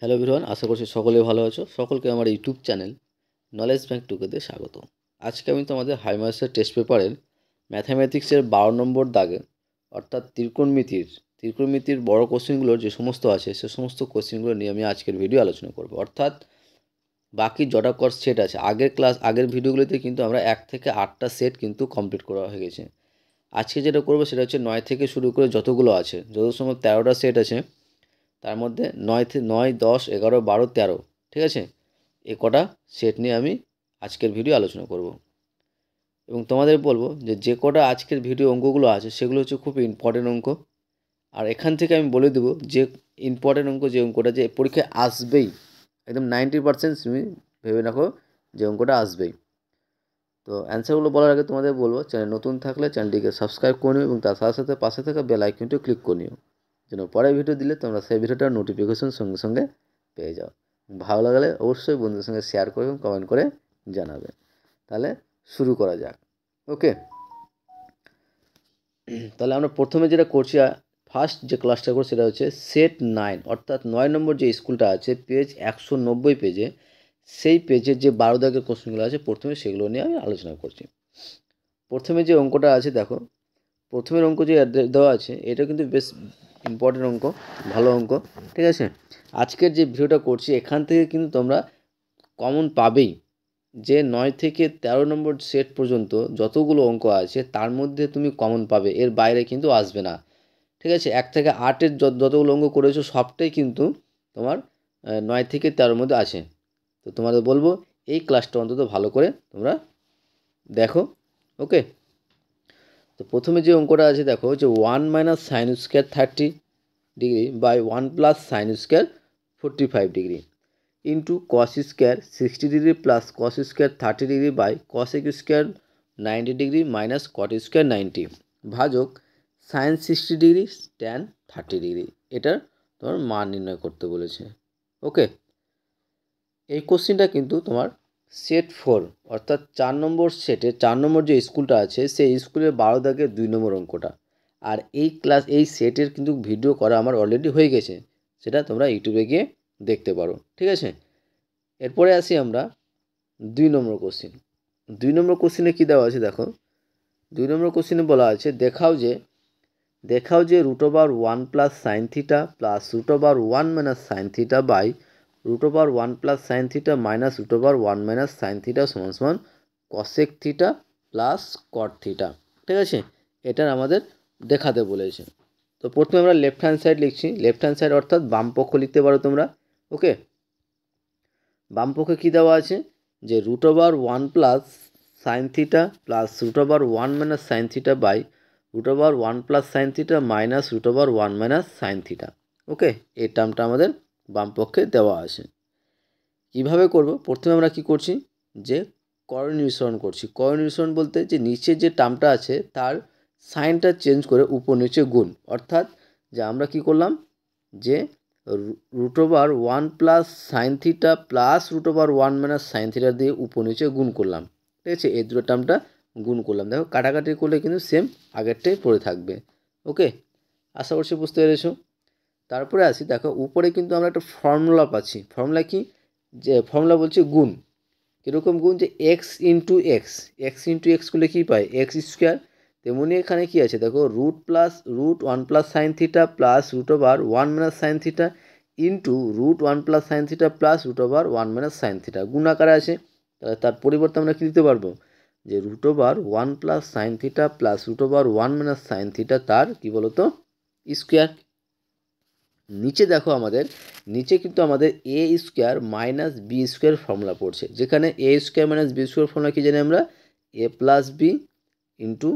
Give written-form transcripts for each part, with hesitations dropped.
Hello everyone, আশা করছি সকলে ভালো আছো। সকলকে আমার ইউটিউব চ্যানেল নলেজ ব্যাংক টুকেতে স্বাগত। আজকে আমি তোমাদের হাই মার্কসের টেস্ট পেপারের ম্যাথামেটিক্সের 12 নম্বর দাগে অর্থাৎ ত্রিকোণমিতির বড় কোশ্চেনগুলোর যে সমস্ত আছে সে সমস্ত কোশ্চেনগুলো নিয়ে আমি আজকের ভিডিও আলোচনা করব। অর্থাৎ বাকি যটা সেট আছে আগের ভিডিওগুলোতে কিন্তু আমরা 1 থেকে 8টা সেট কিন্তু কমপ্লিট করা হয়ে গেছে। আজকে যেটা করবো সেটা হচ্ছে 9 থেকে শুরু করে যতগুলো আছে, যত সময় 13টা সেট আছে তার মধ্যে 9, 10, 11, 12, 13, ঠিক আছে, এ কটা সেট নিয়ে আমি আজকের ভিডিও আলোচনা করব। এবং তোমাদের বলবো যে কটা আজকের ভিডিও অঙ্কগুলো আছে সেগুলো হচ্ছে খুব ইম্পর্টেন্ট অঙ্ক। আর এখান থেকে আমি বলে দেবো যে ইম্পর্টেন্ট অঙ্ক, যে অঙ্কটা যে পরীক্ষায় আসবেই, একদম 90% তুমি ভেবে রাখো যে অঙ্কটা আসবেই। তো অ্যান্সারগুলো বলার আগে তোমাদের বলবো, চ্যানেল নতুন থাকলে চ্যানেলটিকে সাবস্ক্রাইব করে নিও এবং তার সাথে সাথে পাশে থাকা বেল আইকনটি ক্লিক করে নিও, যেন পরের ভিডিও দিলে তোমরা সেই ভিডিওটার নোটিফিকেশন সঙ্গে সঙ্গে পেয়ে যাও। ভালো লাগলে অবশ্যই বন্ধুদের সঙ্গে শেয়ার করে এবং কমেন্ট করে জানাবে। তাহলে শুরু করা যাক। ওকে, তাহলে আমরা প্রথমে যেটা করছি, ফার্স্ট যে ক্লাসটা করছি সেটা হচ্ছে সেট 9, অর্থাৎ 9 নম্বর যে স্কুলটা আছে পেজ 190 পেজে, সেই পেজের যে 12 দাগের কোশ্চেনগুলো আছে প্রথমে সেগুলো নিয়ে আমি আলোচনা করছি। প্রথমে যে অঙ্কটা আছে দেখো, প্রথমের অঙ্ক যে দেওয়া আছে এটা কিন্তু বেশ ইম্পর্টেন্ট অঙ্ক, ভালো অঙ্ক, ঠিক আছে। আজকের যে ভিডিওটা করছি এখান থেকে কিন্তু তোমরা কমন পাবেই। যে 9 থেকে 13 নম্বর সেট পর্যন্ত যতগুলো অঙ্ক আছে তার মধ্যে তুমি কমন পাবে, এর বাইরে কিন্তু আসবে না, ঠিক আছে। 1 থেকে 8-এর যতগুলো অঙ্ক করেছো সবটাই কিন্তু তোমার 9 থেকে 13-র মধ্যে আছে। তো তোমাদের বলবো এই ক্লাসটা অন্তত ভালো করে তোমরা দেখো। ওকে, তো প্রথমে যে অঙ্কটা আছে দেখো, যে 1 minus sine square 30 degree by 1 plus sine square 45 degree into cos square 60 degree plus cos square 30 degree by cos square 90 degree minus cot square 90 ভাজক সাইন 60 ডিগ্রি ট্যান 30 ডিগ্রি, এটার তোমার মান নির্ণয় করতে বলেছে। ওকে, এই কোশ্চেনটা কিন্তু তোমার সেট 4 অর্থাৎ 4 নম্বর সেটে 4 নম্বর যে স্কুলটা আছে সেই স্কুলের 12 দাগের 2 নম্বর অঙ্কটা। আর এই সেটের কিন্তু ভিডিও করা আমার অলরেডি হয়ে গেছে, সেটা তোমরা ইউটিউবে গিয়ে দেখতে পারো, ঠিক আছে। এরপরে আসি আমরা 2 নম্বর কোশ্চেন। 2 নম্বর কোশ্চেনে কী দেওয়া আছে দেখো, 2 নম্বর কোশ্চেনে বলা আছে দেখাও যে root over 1 plus sine theta plus root over 1 minus sine theta by root over 1 plus sine theta minus root over 1 minus sine theta সমান সমান cosec theta plus cot theta, ঠিক আছে। এটার আমাদের দেখাতে বলেছে। তো প্রথমে আমরা লেফট হ্যান্ড সাইড লিখছি, লেফট হ্যান্ড সাইড অর্থাৎ বাম পক্ষ লিখতে পারো তোমরা। ওকে, বাম পক্ষে কী দেওয়া আছে, যে root over 1 plus sine theta plus root over 1 minus sine theta by root over 1 plus sine theta minus root over 1 minus sine theta. Okay, এই টার্মটা আমাদের বাম পক্ষে দেওয়া আছে। কীভাবে করব, প্রথমে আমরা কি করছি, যে করণ নিঃসরণ করছি। করণ নিঃসরণ বলতে যে নিচে যে টার্মটা আছে তার সাইনটা চেঞ্জ করে উপর নিচে গুণ, অর্থাৎ যে আমরা কি করলাম, যে root over 1 plus sine theta plus root over 1 minus sine theta দিয়ে উপর নিচে গুণ করলাম, ঠিক আছে। এই দুটো টার্মটা গুণ করলাম, দেখো কাটাকাটি করলে কিন্তু সেম আগেরটাই পড়ে থাকবে। ওকে, আশা করছি বুঝতে পেরেছো। তারপরে আসি দেখো, উপরে কিন্তু আমরা একটা ফর্মুলা পাচ্ছি। ফর্মুলা কি, যে ফর্মুলা বলছে গুণ। কীরকম গুণ, যে এক্স ইন্টু এক্স করলে কী পাই, এক্স স্কোয়ার। তেমনি এখানে কী আছে দেখো, root 1 plus sine theta plus root over 1 minus sine theta into root 1 plus sine theta plus root over 1 minus sine theta গুণ আকারে আছে। তাহলে তার পরিবর্তে আমরা কী দিতে পারবো, যে root over 1 plus sine theta plus root over 1 minus sine theta তার কী বলতো স্কোয়ার। নিচে দেখো আমাদের নিচে কিন্তু আমাদের A square minus B square formula পড়ছে, যেখানে A square minus B square formula কী জানি আমরা, A plus B into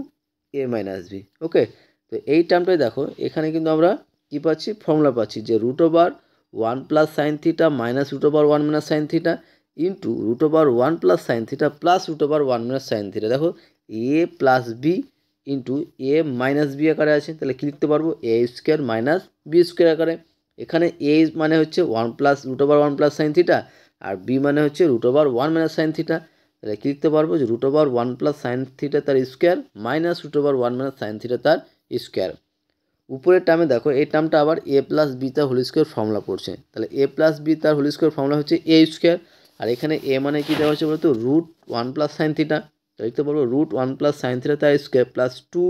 A minus B. Okay, তো এই টার্মটাই দেখো এখানে কিন্তু আমরা কী পাচ্ছি, ফর্মুলা পাচ্ছি, যে root over 1 plus sine theta minus root over 1 minus sine theta into root over 1 plus sine theta plus root over 1 minus sine theta. দেখো A plus B into A minus B আকারে আছে, তাহলে কী লিখতে পারবো, A square minus B square আকারে। এখানে A মানে হচ্ছে 1 plus root over 1 plus sine theta আর বি মানে হচ্ছে root over 1 minus sine theta. তাহলে কী লিখতে পারবো, যে root over 1 plus sine theta তার square minus root over 1 minus sine theta তার স্কোয়ার। উপরের টার্মে দেখো এই টার্মটা আবার এ প্লাস বি তার হোল স্কোয়ার ফর্মুলা পড়ছে, তাহলে এ প্লাস বি তার হোল স্কোয়ার ফর্মুলা হচ্ছে এ স্কোয়ার, আর এখানে এ মানে কি দেওয়া হচ্ছে বলতো root one plus sine theta, লিখতে পারবো root one plus sine theta তার স্কোয়ার প্লাস টু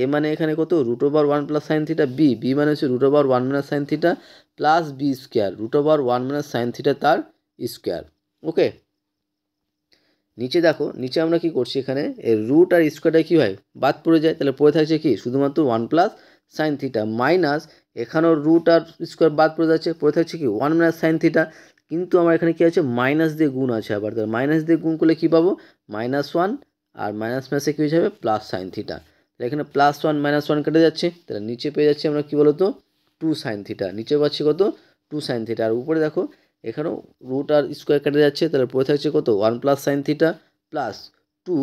এ মানে এখানে কত root over one plus sine theta, B মানে হচ্ছে root over one minus sine theta plus B square root over one minus sine theta তার square. Okay, নিচে দেখো, নিচে আমরা কি করছি, এখানে এর রুট আর স্কোয়ারটা কী হয় বাদ পড়ে যায়, তাহলে পড়ে থাকছে কি শুধুমাত্র one plus sine theta minus এখানেও রুট আর স্কোয়ার বাদ পড়ে যাচ্ছে, পড়ে থাকছে কি ওয়ান মাইনাস সাইন থিটা, কিন্তু আমার এখানে কী আছে মাইনাস দিয়ে গুণ আছে আবার, তাহলে মাইনাস দিয়ে গুণ করলে কী পাবো মাইনাস ওয়ান, আর মাইনাস মাইনাসে কী হয়ে যাবে প্লাস সাইন থিটা, তাহলে এখানে প্লাস ওয়ান মাইনাস ওয়ান কেটে যাচ্ছে, তাহলে নিচে পেয়ে যাচ্ছি আমরা কী বলতো টু সাইন থিটা, নিচে পাচ্ছি কত টু সাইন থিটা, আর উপরে দেখো এখানেও রুট আর স্কোয়ার কেটে যাচ্ছে, তাহলে পড়ে থাকছে কত one plus sine theta plus two,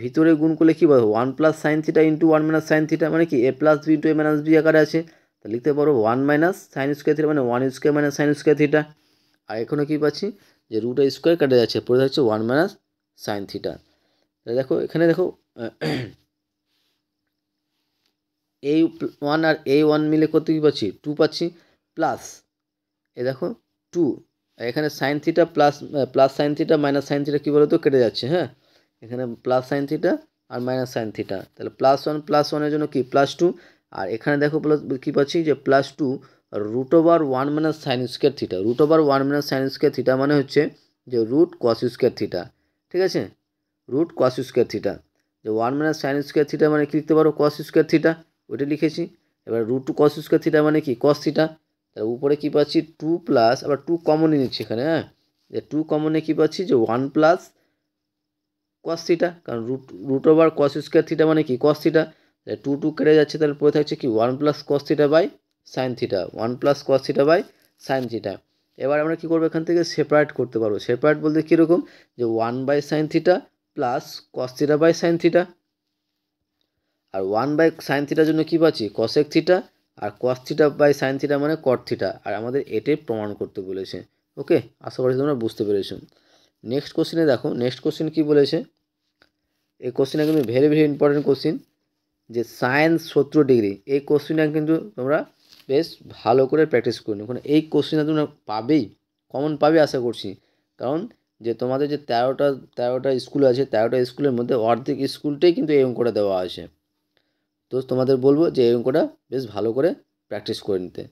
ভিতরে গুণ করলে কী বলবো one plus sine theta into one minus sine theta মানে কি A plus B into A minus B আকারে আছে, তা লিখতে পারো one minus sine square theta মানে one square minus sine square theta, আর এখানে কী পাচ্ছি যে রুট আর স্কোয়ার কেটে যাচ্ছে, পড়ে থাকছে ওয়ান মাইনাস সাইন থিটা, তাহলে দেখো এখানে দেখো এই ওয়ান আর এই ওয়ান মিলে কত কী পাচ্ছি টু পাচ্ছি, প্লাস এ দেখো টু, এখানে sine theta plus sine theta minus sine theta কী বলতো কেটে যাচ্ছে, হ্যাঁ এখানে প্লাস সাইন থিটা আর মাইনাস সাইন থিটা, তাহলে প্লাস ওয়ানের জন্য কি প্লাস টু, আর এখানে দেখো প্লাস কী পাচ্ছি যে plus two root over one minus sine square theta, root over one minus sine square theta মানে হচ্ছে যে রুট কস স্কোয়ার থিটা, ঠিক আছে রুট কস স্কোয়ার থিটা, যে one minus sine square theta মানে কি লিখতে পারো কস স্কোয়ার থিটা, ওইটা লিখেছি, এবার root two cos square theta মানে কি কস থিটা, তাহলে উপরে কী পাচ্ছি টু প্লাস আবার টু কমনই নিচ্ছি এখানে, হ্যাঁ যে টু কমনে কী পাচ্ছি যে ওয়ান প্লাস কস থিটা, কারণ root over cos square theta মানে কি কস থিটা, টু টু কেটে যাচ্ছে, তাহলে পড়ে থাকছে কি one plus cos theta by sine theta, one plus cos theta by sine theta. এবার আমরা কী করবো এখান থেকে সেপারেট করতে পারবো, সেপারেট বলতে কীরকম যে one by sine theta plus cos theta by sine theta, আর ওয়ান বাই সাইন থিটার জন্য কী পাচ্ছি কসেক থিটা, আর cos theta by sine theta মানে কট থিটা, আর আমাদের এটাই প্রমাণ করতে বলেছে। ওকে, আশা করি তোমরা বুঝতে পেরেছো। নেক্সট কোশ্চেনে দেখো, নেক্সট কোশ্চেন কী বলেছে, এই কোশ্চেনটা কিন্তু ভেরি ভেরি ইম্পর্টেন্ট কোশ্চেন, যে সাইন 70 ডিগ্রি, এই কোশ্চেনটা কিন্তু তোমরা বেশ ভালো করে প্র্যাকটিস করে নিও, কারণ এই কোশ্চেনটা তোমরা পাবেই, কমন পাবে আশা করছি, কারণ যে তোমাদের যে তেরোটা স্কুল আছে 13টা স্কুলের মধ্যে অর্ধেক স্কুলটাই কিন্তু এই অঙ্কটা দেওয়া আছে, তো তোমাদের বলবো যে এই অঙ্কটা বেশ ভালো করে প্র্যাকটিস করে নিতে।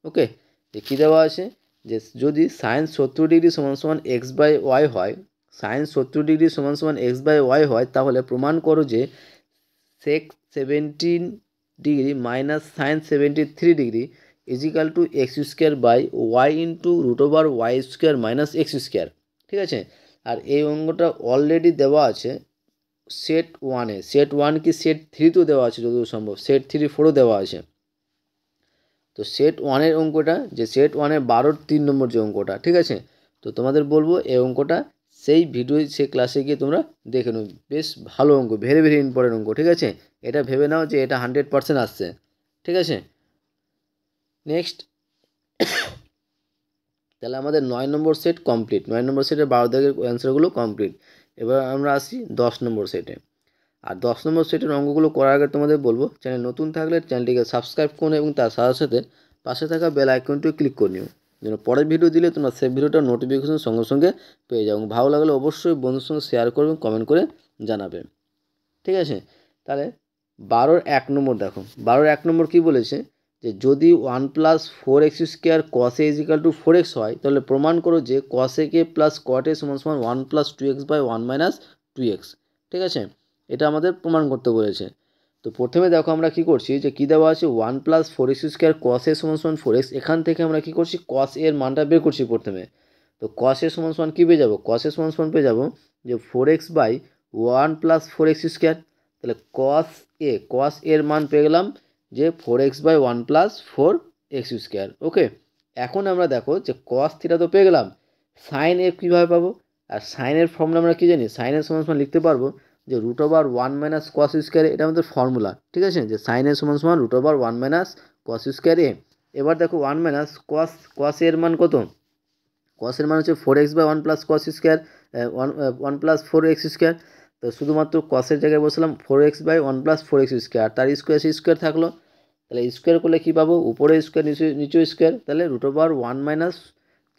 ওকে, যে কী দেওয়া আছে যে যদি সাইন 70 ডিগ্রি সমান সমান এক্স বাই ওয়াই হয়, সাইন 70 ডিগ্রি সমান সমান এক্স বাই ওয়াই হয়, তাহলে প্রমাণ করো যে sec 17 degree minus sine 73 degree equal to x square by y into root over y square minus x square, ঠিক আছে, আর এই অঙ্কটা অলরেডি দেওয়া আছে সেট ওয়ানে, সেট ওয়ান কি সেট থ্রিতেও দেওয়া আছে যতদূর সম্ভব, সেট 3-4ও দেওয়া আছে, তো সেট ওয়ানের অঙ্কটা যে সেট ওয়ানের 12 3 নম্বর যে অঙ্কটা, ঠিক আছে, তো তোমাদের বলবো এই অঙ্কটা সেই ভিডিও সেই ক্লাসে গিয়ে তোমরা দেখে নাও, বেশ ভালো অঙ্ক, ভেরি ভেরি ইম্পর্টেন্ট অঙ্ক, ঠিক আছে, এটা ভেবে নাও যে এটা 100% আসছে, ঠিক আছে। নেক্সট, তাহলে আমাদের 9 নম্বর সেট কমপ্লিট, 9 নম্বর সেটের 12 দাগের অ্যান্সারগুলো কমপ্লিট। এবার আমরা আসি 10 নম্বর সেটে, আর 10 নম্বর সেটের অঙ্কগুলো করার আগে তোমাদের বলবো চ্যানেল নতুন থাকলে চ্যানেলটিকে সাবস্ক্রাইব করুন এবং তার সাথে সাথে পাশে থাকা বেল আইকনটিও ক্লিক করে নিও, যেন পরের ভিডিও দিলে তোমরা সেই ভিডিওটার নোটিফিকেশন সঙ্গে সঙ্গে পেয়ে যাও, এবং ভালো লাগলে অবশ্যই বন্ধুর সঙ্গে শেয়ার করবে, কমেন্ট করে জানাবে, ঠিক আছে। তাহলে 12-র 1 নম্বর দেখো, 12-র 1 নম্বর কী বলেছে যে যদি 1 প্লাস 4x স্কোয়ার কস এ ইজিক্যাল টু 4x হয়, তাহলে প্রমাণ করো যে কস এ কে প্লাস কট এ সমান সমান 1 plus 2x by 1 minus 2x, ঠিক আছে, এটা আমাদের প্রমাণ করতে বলেছে। তো প্রথমে দেখো আমরা কি করছি যে কী দেওয়া আছে 1 প্লাস 4x স্কোয়ার কস এ সমান সমান 4x, এখান থেকে আমরা কী করছি কস এর মানটা বের করছি প্রথমে, তো কস এ সমান সমান কী পেয়ে যাবো, কস এ সমান সমান পেয়ে যাবো যে 4x by 1 plus 4x square, তাহলে কস এর মান পেয়ে গেলাম যে 4x by 1 plus 4x square. ওকে, এখন আমরা দেখো যে কস থিটা তো পেয়ে গেলাম, সাইন এর কীভাবে পাবো, আর সাইনের ফর্মুলা আমরা কী জানি, সাইনের সমান সমান লিখতে পারবো যে root over 1 minus cos square, এটা আমাদের ফর্মুলা, ঠিক আছে, যে সাইনের সমান সমান root over 1 minus cos square এ। এবার দেখো 1 মাইনাস কস এর মান কত, কস এর মান হচ্ছে 4x by 1 plus cos square 1 plus 4x square, তো শুধুমাত্র কসের জায়গায় বসলাম 4x by 1 plus 4x square, তার স্কোয়ার থাকলো, তাহলে স্কোয়ার করলে কী পাবো, উপরে স্কোয়ার নিচে স্কোয়ার, তাহলে রুট ওভার 1 মাইনাস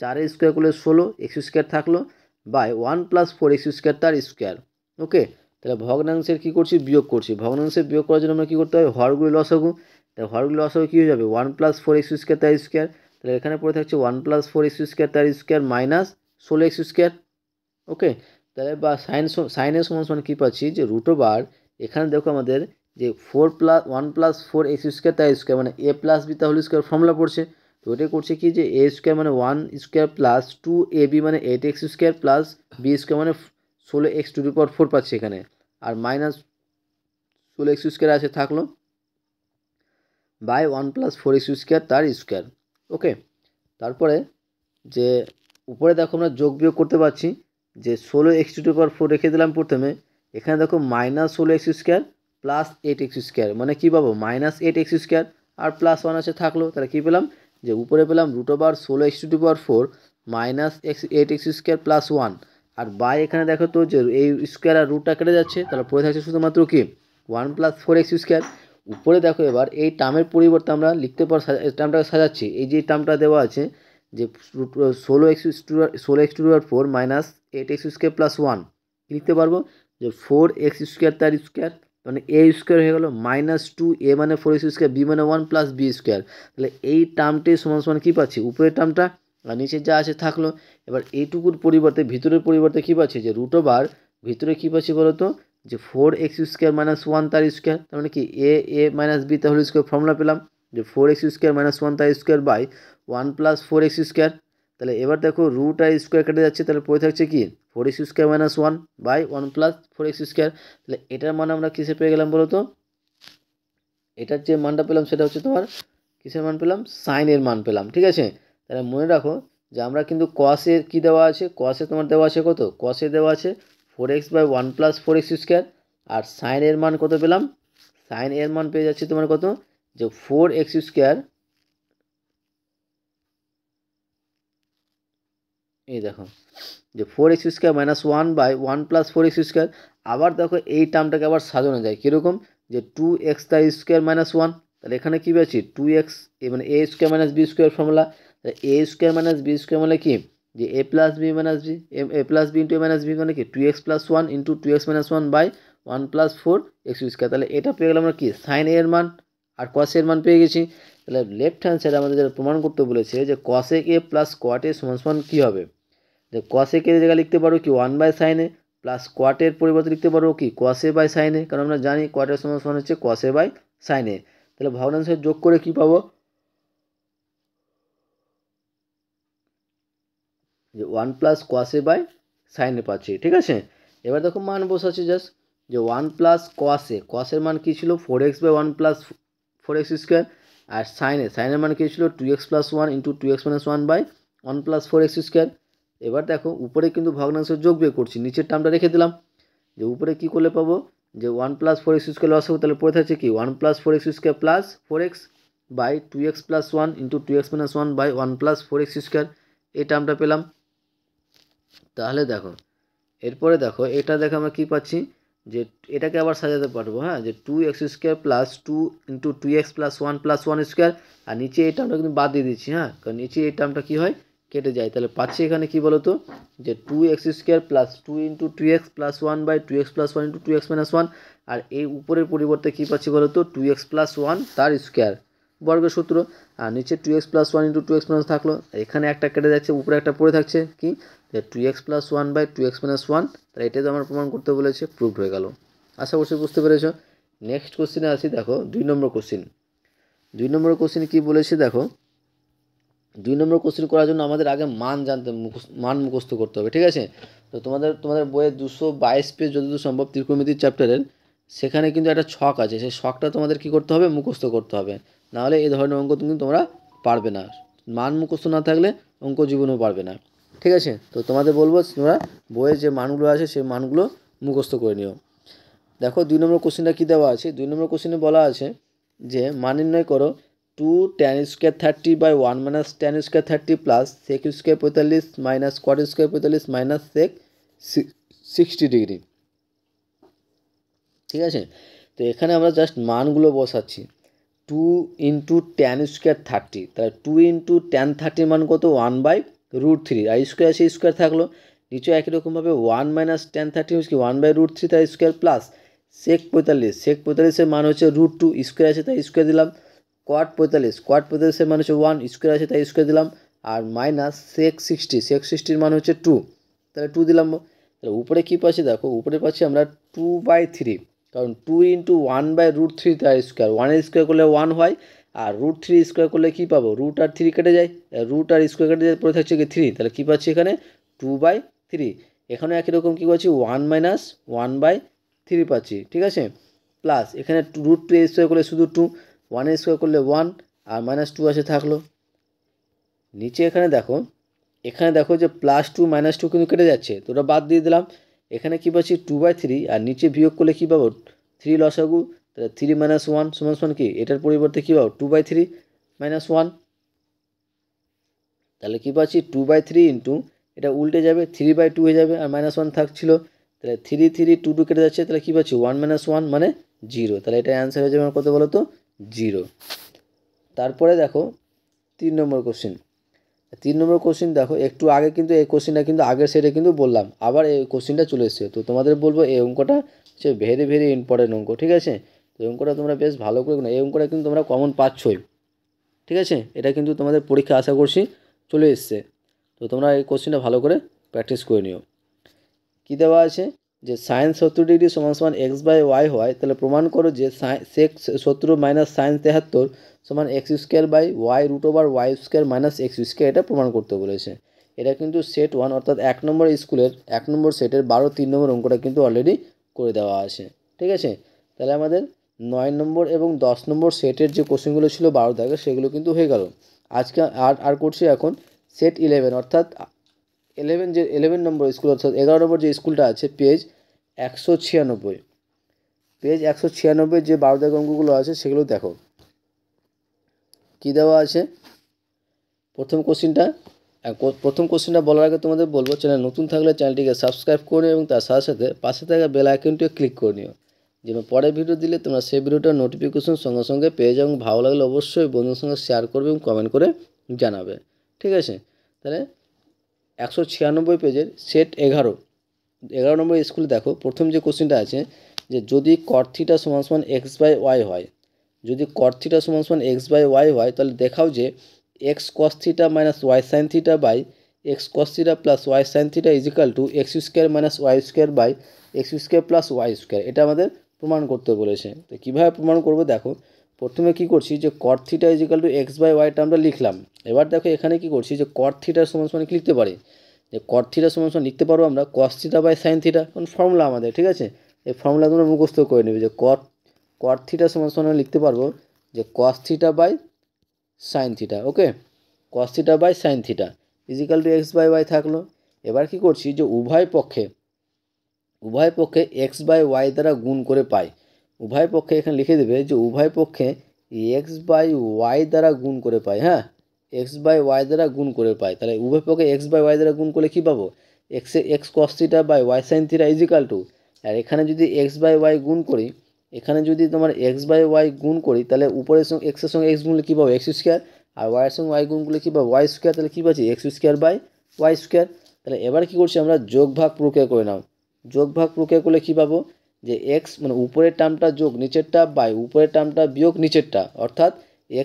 4 স্কোয়ার করলে 16 এক্স স্কোয়ার থাকলো বাই 1 প্লাস 4 এক্স স্কোয়ার তার স্কোয়ার। ওকে, তাহলে ভগ্নাংশের কী করছি, বিয়োগ করছি। ভগ্নাংশের বিয়োগ করার জন্য আমরা কী করতে হবে, হরগুলি লসাগু। তাহলে হরগুলি লসাগু কী হয়ে যাবে, 1 প্লাস 4 এক্স স্কোয়ার তার স্কোয়ার। তাহলে এখানে পড়ে থাকছে 1 প্লাস 4 এক্স স্কোয়ার তার স্কোয়ার মাইনাস 16 এক্স স্কোয়ার। ওকে, তাহলে বা সাইনের সমান কী পাচ্ছি, যে রুট ওভার এখানে দেখো আমাদের যে 1 প্লাস 4 এক্স স্কোয়ার তার স্কোয়ার মানে এ প্লাস বি তাহলে স্কোয়ার ফর্মুলা পড়ছে। তো ওটা করছে কি, যে এ স্কোয়ার মানে 1 স্কোয়ার প্লাস 2 এ বি মানে 8 x square plus B square মানে 16 এক্স টু দি পাওয়ার 4 পাচ্ছি এখানে, আর মাইনাস 16 এক্স স্কোয়ার আছে থাকলো বাই 1 প্লাস 4 এক্স স্কোয়ার তার স্কোয়ার। ওকে, তারপরে যে উপরে দেখো আমরা যোগ বিয়োগ করতে পারছি, যে 16 এক্স টু দি পাওয়ার 4 রেখে দিলাম প্রথমে, এখানে দেখো minus 16 x square plus 8 x square মানে কী পাবো, মাইনাস 8 এক্স স্কোয়ার আর প্লাস 1 আছে থাকলো, তাহলে কী পেলাম, যে উপরে পেলাম root over 16 x to the power 4 minus 8 x square plus 1, আর বাই এখানে দেখো তো যে এই স্কোয়ার আর রুটটা কেটে যাচ্ছে, তাহলে পড়ে থাকছে শুধুমাত্র কি 1 প্লাস 4 এক্স স্কোয়ার। উপরে দেখো এবার এই টার্মের পরিবর্তে আমরা লিখতে টার্মটাকে সাজাচ্ছি, এই যে টার্মটা দেওয়া আছে যে 16 x to the power 4 minus 8 x square plus 1 লিখতে পারবো, যে 4 এক্স স্কোয়ার তার স্কোয়ার মানে এ স্কোয়ার হয়ে গেলো মাইনাস 2 এ মানে 4 এক্স স্কোয়ার বি মানে 1 প্লাস বি স্কোয়ার। তাহলে এই টার্মটি সমান কী পাচ্ছি, উপরের টার্মটা আর নিচে যা আছে থাকলো। এবার এইটুকুর পরিবর্তে ভিতরের পরিবর্তে কী পাচ্ছি, যে রুট ওভার ভিতরে কী পাচ্ছি বলো তো, যে 4 এক্স স্কোয়ার মাইনাস 1 তার স্কোয়ার, তার মানে কি এ মাইনাস বি তাহলে স্কোয়ার ফর্মুলা পেলাম, যে 4 এক্স স্কোয়ার মাইনাস 1 তার square by 1 plus 4 x square. তাহলে এবার দেখো রুট আর স্কোয়ার কেটে যাচ্ছে, তাহলে পড়ে থাকছে কি 4 x square minus 1 by 1 plus 4 x square. তাহলে এটার মান আমরা কিসে পেয়ে গেলাম বলো তো, এটার যে মানটা পেলাম সেটা হচ্ছে তোমার কিসের মান পেলাম, সাইনের মান পেলাম। ঠিক আছে, তাহলে মনে রাখো যে আমরা কিন্তু কসে কী দেওয়া আছে, কসে তোমার দেওয়া আছে কত, কসে দেওয়া আছে 4x by 1 plus 4 x square, আর সাইনের মান কত পেলাম, সাইন এর মান পেয়ে যাচ্ছে তোমার কত, যে 4 এক্স স্কোয়ার, এই দেখো যে 4 x square minus 1 by 1 plus 4 x square. আবার দেখো এই টার্মটাকে আবার সাজানো যায় কীরকম, যে 2x তার স্কোয়ার মাইনাস 1, তাহলে এখানে কী পেয়েছি 2x মানে A square minus B square formula, তাহলে A square minus B square মানে কি, যে A plus B minus B A plus B into A minus B মানে কি 2x plus 1 into 2x minus 1 by 1 plus 4 x square. তাহলে এটা পেয়ে গেলাম আমরা কি সাইন এর মান আর কস এর মান পেয়ে গেছি। তাহলে লেফট হ্যান্ড সাইডে আমাদের যেটা প্রমাণ করতে বলেছে, যে কসেক এ প্লাস কোয়াট এ সমান কী হবে, যে কসেকের জায়গায় লিখতে পারো কি 1 বাই সাইনে প্লাস কোয়াটের পরিবর্তে লিখতে পারো কি কসে বাই সাইনে, কারণ আমরা জানি কোয়াটের সমান হচ্ছে কসে বাই সাইনে। তাহলে ভগ্নাংশের যোগ করে কি পাবো, যে 1 প্লাস কসে বাই সাইনে পাচ্ছি। ঠিক আছে, এবার দেখো মান বসাচ্ছি জাস্ট, যে 1 প্লাস কসের মান কী ছিল 4x by 1 plus 4x square, আর সাইনের মান কী ছিল 2x plus 1 into 2x minus 1 by 1 plus 4x square. এবার দেখো উপরে কিন্তু ভগ্নাংশের যোগ বিয়োগ করছি, নিচের টার্মটা রেখে দিলাম, যে উপরে কী করলে পাবো, যে 1 প্লাস 4x স্কোয়ার লস হবে, তাহলে পড়ে থাকছে কি 1 plus 4x square plus 4x by 2x plus 1 into 2x minus 1 by 1 plus 4x square, এই টার্মটা পেলাম। তাহলে দেখো এরপরে দেখো এটা দেখো আমরা কী পাচ্ছি, যে এটাকে আবার সাজাতে পারবো, হ্যাঁ, যে 2x square plus 2 into 2x plus 1 plus 1 square, আর নিচে এই টার্মটা কিন্তু বাদ দিয়ে দিচ্ছি, হ্যাঁ, কারণ নিচে এই টার্মটা কী হয় কেটে যায়। তাহলে পাচ্ছি এখানে কী বলো তো, যে 2x square plus 2 into 2x plus 1 by 2x plus 1 into 2x minus 1, আর এই উপরের পরিবর্তে কী পাচ্ছি বলো তো 2x প্লাস 1 তার স্কোয়ার বর্গের সূত্র, আর নিচে 2x plus 1 into 2x minus থাকলো, এখানে একটা কেটে যাচ্ছে উপরে একটা পড়ে থাকছে কি, যে 2x plus 1 by 2x minus 1, তাহলে এটাই তো আমার প্রমাণ করতে বলেছে, প্রুভড হয়ে গেল। আশা করছি বুঝতে পেরেছ। নেক্সট কোশ্চেনে আসি, দেখো 2 নম্বর কোশ্চেন। 2 নম্বর কোশ্চেন কী বলেছে দেখো, 2 নম্বর কোশ্চেন করার জন্য আমাদের আগে মান মান মুখস্থ করতে হবে। ঠিক আছে, তো তোমাদের বইয়ের 222 পেজ যতদূর সম্ভব ত্রিকোণমিতির চ্যাপ্টারের, সেখানে কিন্তু একটা ছক আছে, সেই ছকটা তোমাদের কী করতে হবে, মুখস্থ করতে হবে, নাহলে এই ধরনের অঙ্ক কিন্তু তোমরা পারবে না। মান মুখস্থ না থাকলে অঙ্ক জীবনেও পারবে না। ঠিক আছে, তো তোমাদের বলবো তোমরা বইয়ে যে মানগুলো আছে সেই মানগুলো মুখস্থ করে নিও। দেখো 2 নম্বর কোশ্চেনটা কী দেওয়া আছে, 2 নম্বর কোশ্চেনে বলা আছে যে মান নির্ণয় করো 2 tan square 30 by 1 minus tan square 30 plus sec square 45 minus cot square 45 minus sec 60 degree. ঠিক আছে, তো এখানে আমরা জাস্ট মানগুলো বসাচ্ছি। 2 × tan² 30, তাহলে 2 × tan30 মান কত 1/√3, আর স্কোয়ার আছে স্কোয়ার থাকলো, নিচে একই রকমভাবে 1 - tan30 হচ্ছে কি 1/√3 তার স্কোয়ার প্লাস sec45 মান হচ্ছে √2, স্কোয়ার আছে তাই স্কোয়ার দিলাম, cot45 মান হচ্ছে 1, স্কোয়ার আছে তাই স্কোয়ার দিলাম, আর মাইনাস sec60 মান হচ্ছে 2, তাহলে 2 দিলাম। তাহলে উপরে কী পাচ্ছি দেখো, উপরে পাচ্ছি আমরা 2/3, কারণ 2 × 1/√3 তার স্কোয়ার, 1 স্কোয়ার করলে 1 হয়, আর √3 স্কোয়ার করলে কী পাবো, √ আর 3 কেটে যায়, √ আর স্কোয়ার কেটে যায়, পরে থাকছে কি 3, তাহলে কী পাচ্ছি এখানে 2/3। এখানে একই রকম কী পাচ্ছি 1 - 1/3 পাচ্ছি, ঠিক আছে, প্লাস এখানে √2 স্কোয়ার করলে শুধু 2, 1 স্কোয়ার করলে 1, আর -2 আসে থাকলো। নিচে এখানে দেখো যে +2 -2 কিন্তু কেটে যাচ্ছে, তো ওটা বাদ দিয়ে দিলাম। এখানে কী পাচ্ছি 2/3, আর নিচে বিয়োগ করলে কী পাবো 3 লসাগু, তাহলে 3 - 1 = কি, এটার পরিবর্তে কী পাবো 2/3 - 1, তাহলে কী পাচ্ছি 2/3 ইন্টু এটা উল্টে যাবে 3/2 হয়ে যাবে, আর -1 থাকছিল, তাহলে 3 3 2 2 কেটে যাচ্ছে, তাহলে কী পাচ্ছি 1 - 1 মানে 0, তাহলে এটা অ্যান্সার হয়ে যাবে কত বলো তো 0। তারপরে দেখো 3 নম্বর কোশ্চেন। 3 নম্বর কোশ্চেন দেখো, একটু আগে কিন্তু এই কোশ্চেনটা কিন্তু আগের সেটে কিন্তু বললাম, আবার এই কোশ্চেনটা চলে এসেছে, তো তোমাদের বলবো এই অঙ্কটা হচ্ছে ভেরি ভেরি ইম্পর্টেন্ট অঙ্ক, ঠিক আছে, তো এই অঙ্কটা তোমরা বেশ ভালো করে, এই অঙ্কটা কিন্তু তোমরা কমন পাচ্ছই, ঠিক আছে, এটা কিন্তু তোমাদের পরীক্ষা আশা করছি চলে এসছে, তো তোমরা এই কোশ্চেনটা ভালো করে প্র্যাকটিস করে নিও। কী দেওয়া আছে যে sin 70° = x/y হয়, তাহলে প্রমাণ করো যে sec 70 - sin 73 = x² √y² - x², এটা প্রমাণ করতে বলেছে। এটা কিন্তু সেট 1 অর্থাৎ 1 নম্বর স্কুলের 1 নম্বর সেটের 12-3 নম্বর অঙ্কটা কিন্তু অলরেডি করে দেওয়া আছে, ঠিক আছে। তাহলে আমাদের 9 নম্বর এবং 10 নম্বর সেটের যে কোশ্চেনগুলো ছিল 12 দাগের, সেগুলো কিন্তু হয়ে গেল। আজকে আর করছি এখন সেট 11 অর্থাৎ 11 নম্বর স্কুল, অর্থাৎ 11 নম্বর যে স্কুলটা আছে পেজ 196, পেজ 196 যে 12 দাগের অঙ্কগুলো আছে সেগুলো দেখো কী দেওয়া আছে। প্রথম কোশ্চেনটা বলার আগে তোমাদের বলবো, চ্যানেল নতুন থাকলে চ্যানেলটিকে সাবস্ক্রাইব করে এবং তার সাথে সাথে পাশে থাকা বেল আইকনটিও ক্লিক করে নিও, যেন পরের ভিডিও দিলে তোমরা সেই ভিডিওটার নোটিফিকেশন সঙ্গে সঙ্গে পেয়ে যাও, এবং ভালো লাগলে অবশ্যই বন্ধুদের সঙ্গে শেয়ার করবে এবং কমেন্ট করে জানাবে, ঠিক আছে। তাহলে 196 পেজের সেট 11 নম্বর স্কুলে দেখো, প্রথম যে কোশ্চেনটা আছে যে যদি cot θ = x/y হয়, যদি cot θ = x/y হয়, তাহলে দেখাও যে x cos θ - y sin θ x cos θ + y sin θ = x² - y² x² + y², এটা আমাদের প্রমাণ করতে বলেছে। তো কীভাবে প্রমাণ করব দেখো, প্রথমে কি করছি যে cot θ = x/yটা আমরা লিখলাম। এবার দেখো এখানে কি করছি যে cot θ = কি লিখতে পারি, যে cot θ = লিখতে পারবো আমরা cos θ / sin θ, কোন ফর্মুলা আমাদের, ঠিক আছে, এই ফর্মুলা তোমরা মুখস্থ করে নেবে যে cot θ = লিখতে পারবো যে cos θ / sin θ, ওকে, cos θ / sin θ = x/y থাকলো। এবার কি করছি যে উভয় পক্ষে x/y দ্বারা গুণ করে পাই, উভয় পক্ষে এখানে লিখে দেবে যে উভয় পক্ষে x/y দ্বারা গুণ করে পাই, হ্যাঁ, x/y দ্বারা গুণ করে পাই, তাহলে উভয় পক্ষে x/y দ্বারা গুণ করলে কী পাবো x cos θ / y sin θ = আর এখানে যদি x/y গুণ করি, এখানে যদি তোমার x/y গুণ করি, তাহলে উপরের সঙ্গে x এর সঙ্গে x গুণলে কী পাবো x², আর y এর সঙ্গে y গুণ করলে কী পাবো y², তাহলে কী পাচ্ছি x² / y²। তাহলে এবার কী করছি আমরা যোগ ভাগ প্রক্রিয়া করে নাও, যোগ ভাগ প্রক্রিয়া করলে কী পাবো যে x মানে উপরের টার্মটা যোগ নিচেরটা বাই উপরের টার্মটা বিয়োগ নিচেরটা, অর্থাৎ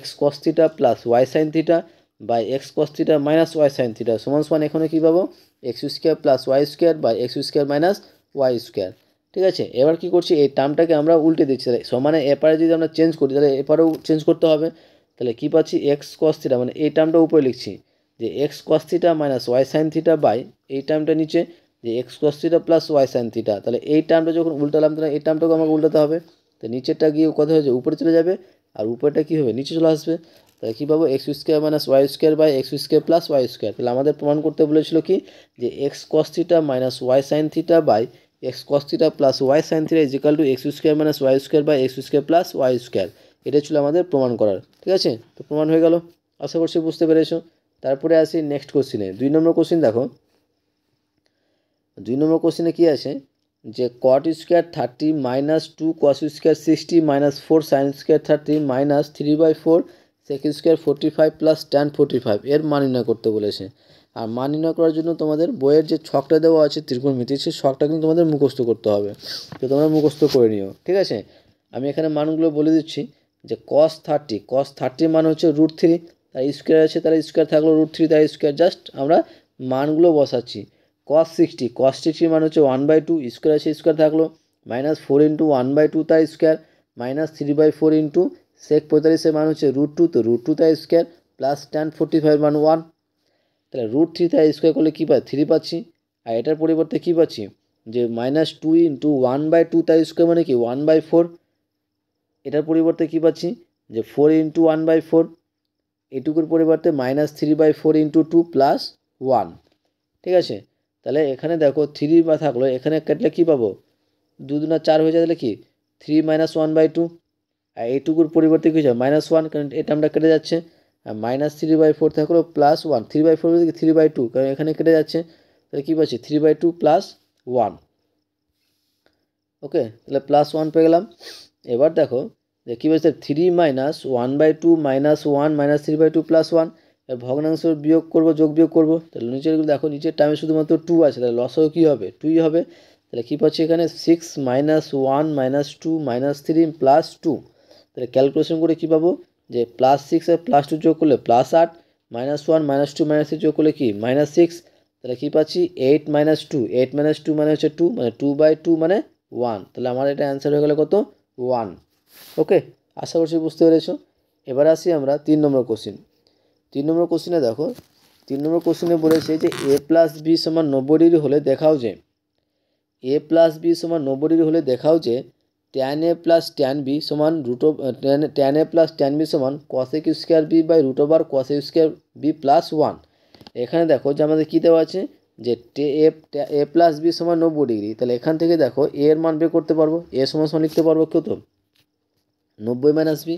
x cos θ + y sin θ x cos θ - y sin θ = এখানে কী পাবো x² + y² x² - y², ঠিক আছে। এবার কি করছি এই টার্মটাকে আমরা উল্টে দিচ্ছি, তাহলে সমানে এপারে যদি আমরা চেঞ্জ করি তাহলে এপারেও চেঞ্জ করতে হবে, তাহলে কী পাচ্ছি x cos θ মানে এই টার্মটা উপরে লিখছি যে x cos θ - y sin θ এই টার্মটা নিচে যে x cos θ + y sin θ, তাহলে এই টার্মটা যখন উল্টালাম তাহলে এই টার্মটাকে আমাকে উল্টাতে হবে, তো নিচেরটা গিয়ে কথা হয়েছে উপরে চলে যাবে, আর উপরেটা কী হবে নিচে চলে আসবে, তাহলে কী পাবো x² - y² x² + y²। তাহলে আমাদের প্রমাণ করতে বলেছিল কি যে x cos θ - y sin θ x cos θ + y sin θ = x² - y² x² + y², এটা ছিল আমাদের প্রমাণ করার, ঠিক আছে। তো প্রমাণ হয়ে গেল, আশা করছি বুঝতে পেরেছো। তারপরে আসি নেক্সট কোশ্চেনে, 2 নম্বর কোশ্চেন দেখো। 2 নম্বর কোশ্চেনে কী আছে যে cot square 30 minus 2 cos square 60 minus 4 sine square 30 minus 3/4 sec square 45 plus tan 45 এর মান নির্ণয় করতে বলেছে। আর মান নির্ণয় করার জন্য তোমাদের বইয়ের যে ছকটা দেওয়া আছে ত্রিকোণমিতি, সেই ছকটা কিন্তু তোমাদের মুখস্থ করতে হবে। তো তোমরা মুখস্থ করে নিও, ঠিক আছে। আমি এখানে মানগুলো বলে দিচ্ছি। যে কস 30 মান হচ্ছে √3, তার স্কোয়ার আছে, তার স্কোয়ার থাকলো √3, তার স্কোয়ার। জাস্ট আমরা মানগুলো বসাচ্ছি। cos 60 মান হচ্ছে 1/2, স্কোয়ার আছে, স্কোয়ার থাকলো, মাইনাস 4 ইন্টু 1/2 তার স্কোয়ার, মাইনাস 3/4 ইন্টু সেক 45 মান হচ্ছে √2, তো √2 তার স্কোয়ার, প্লাস ট্যান 45 মান 1। তাহলে √3 তার স্কোয়ার করলে কী পাই, 3 পাচ্ছি। আর এটার পরিবর্তে কী পাচ্ছি, যে মাইনাস 2 ইন্টু 1/2 তার স্কোয়ার মানে কি 1/4। এটার পরিবর্তে কী পাচ্ছি, যে 4 ইন্টু 1/4, এটুকুর পরিবর্তে মাইনাস 3/4 ইন্টু 2 প্লাস 1, ঠিক আছে। তাহলে এখানে দেখো 3 বা থাকলো, এখানে কাটলে কী পাবো, 2 2 4 হয়ে যায়, তাহলে কি 3 মাইনাস 1/2। আর এইটুকুর পরিবর্তে কী যায়, -1, কারণ এটা আমরা কেটে যাচ্ছে। আর মাইনাস 3/4 থাকলো প্লাস 1, 3/4 বলতে কি 3/2, কারণ এখানে কেটে যাচ্ছে। তাহলে কী পাচ্ছি, 3/2 প্লাস 1। ওকে, তাহলে +1 পেয়ে গেলাম। এবার দেখো যে কী বলছে, 3 মাইনাস 1/2 মাইনাস 1 মাইনাস 3/2 প্লাস 1। ভগ্নাংশ বিয়োগ করবো, যোগ বিয়োগ করবো। তাহলে নিচেরগুলো দেখো, নিচের টাইমে শুধুমাত্র 2 আছে, তাহলে লসও কী হবে, 2ই হবে। তাহলে কী পাচ্ছি এখানে, 6 মাইনাস 1 মাইনাস 2 মাইনাস 3 প্লাস 2। তাহলে ক্যালকুলেশন করে কী পাবো, যে +6 আর +2 যোগ করলে +8, -1 -2 -3 যোগ করলে কি -6। তাহলে কী পাচ্ছি, 8 মাইনাস 2, 8 মাইনাস 2 মানে হচ্ছে 2, মানে 2/2 মানে 1। তাহলে আমার এটা অ্যান্সার হয়ে গেলে কত, 1। ওকে, আশা করছি বুঝতে পেরেছো। এবার আসি আমরা 3 নম্বর কোশ্চিন। 3 নম্বর কোশ্চিনে দেখো, 3 নম্বর কোশ্চিনে বলেছে যে a প্লাস বি সমান 90 ডিগ্রি হলে দেখাও যে a প্লাস বি সমান 90 ডিগ্রি হলে দেখাও যে tan a plus tan b সমান tan a plus tan b সমান cosec square b by √cos a square b plus 1। এখানে দেখো যে আমাদের কী দেওয়া আছে, যে a প্লাস বি সমান 90 ডিগ্রি। তাহলে এখান থেকে দেখো a এর মান বের করতে পারবো, a সমান লিখতে পারবো কত, 90 মাইনাস বি।